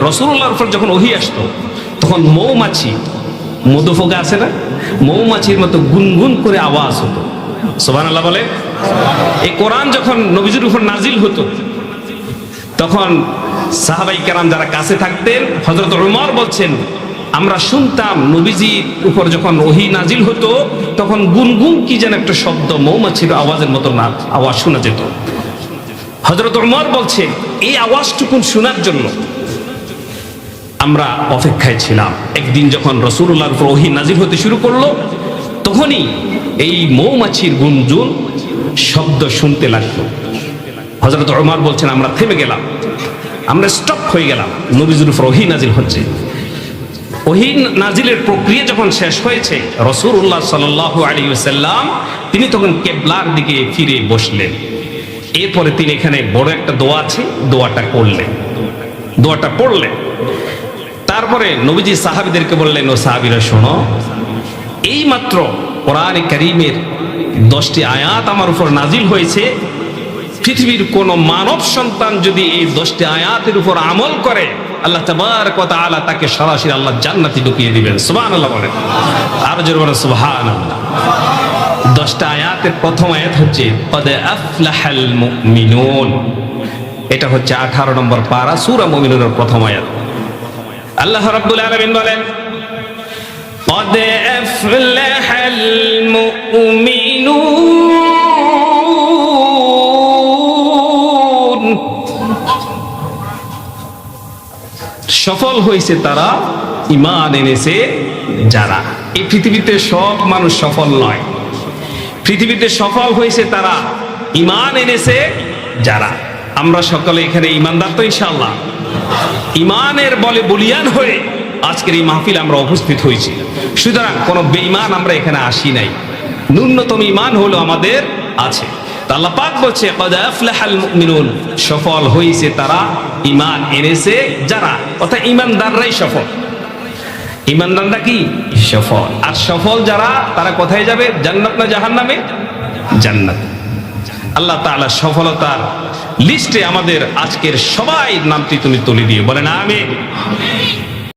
রাসূলুল্লাহর উপর যখন ওহী আসতো তখন মৌমাছি, মধুফোকা আছে না, মৌমাছির মতো গুনগুন করে আওয়াজ হতো। সুবহানাল্লাহ বলে। এই কোরআন যখন নবীজির উপর নাজিল হতো তখন সাহাবাই কেরাম যারা কাছে থাকতেন, হযরত উমর বলছেন আমরা শুনতাম নবীজির উপর যখন ওহী নাজিল হতো তখন গুনগুন কি যেন একটা শব্দ, মৌমাছির আওয়াজের মতো না আওয়াজ শোনা যেত। হযরত উমর বলছেন এই আওয়াজটুকুন শোনার জন্য আমরা অপেক্ষায় ছিলাম। একদিন যখন রাসূলুল্লাহর উপর ওহী নাজিল হতে শুরু করলো তখনই এই মৌমাছির গুনগুন শব্দ শুনতে লাগলো। হযরত উমর বলছেন আমরা থেমে গেলাম, আমরা স্টপ হয়ে গেলাম। নবীজির উপর ওহী নাজিল হচ্ছে। ওহী নাজিলের প্রক্রিয়া যখন শেষ হয়েছে রাসূলুল্লাহ সাল্লাল্লাহু আলাইহি ওয়াসাল্লাম তিনি তখন কিবলার দিকে ফিরে বসলেন। এরপরে তিনি এখানে বড় একটা দোয়া আছে, দোয়াটা করলেন, দোয়াটা পড়লেন। তারপরে নবীজি সাহাবীদেরকে বললেন, ও সাহাবীরা শোনো, এই মাত্র কোরআনে কারীমের 10টি আয়াত আমার উপর নাজিল হয়েছে। পৃথিবীর কোন মানব সন্তান যদি এই 10টি আয়াতের উপর আমল করে আল্লাহ তাবারক ওয়া তাআলা তাকে সরাসরি আল্লাহ জান্নাতে ঢুকিয়ে দিবেন। সুবহানাল্লাহ বলেন, আর জোরে বলেন সুবহানাল্লাহ। 10টা আয়াতের প্রথম আয়াত হচ্ছে ক্বাদ আফলাহাল মুমিনুন। এটা হচ্ছে 18 নম্বর পারা সূরা মুমিনুনের প্রথম আয়াত। আল্লাহ রাব্বুল আলামিন বলেন ক্বাদ আফলাহাল মুমিনুন, সফল হয়েছে তারা ঈমান এনেছে যারা। এই পৃথিবীতে সব মানুষ সফল নয়, পৃথিবীতে সফল হয়েছে তারা ঈমান এনেছে যারা। আমরা সকলে এখানে ঈমানদার তো ইনশাআল্লাহ। ঈমানের বলে বলিয়ান হয়ে আজকের এই মাহফিলে আমরা উপস্থিত হয়েছি। সুতরাং কোনো বেঈমান আমরা এখানে আসি নাই, ন্যূনতম ঈমান হলো আমাদের আছে। আল্লাহ পাক বলছে ক্বাদ আফলাহাল মুমিনুন, সফল হয়েছে তারা ঈমান এনেছে যারা, অর্থাৎ ঈমানদাররাই সফল। ঈমানদাররা কি সফল, আর সফল যারা তারা কোথায় যাবে? জান্নাত না জাহান্নামে? জান্নাত। আল্লাহ তাআলা সফলতার লিস্টে আমাদের আজকের সবাই নামটি তুমি তুলে দিয়ে বলেন আমিন।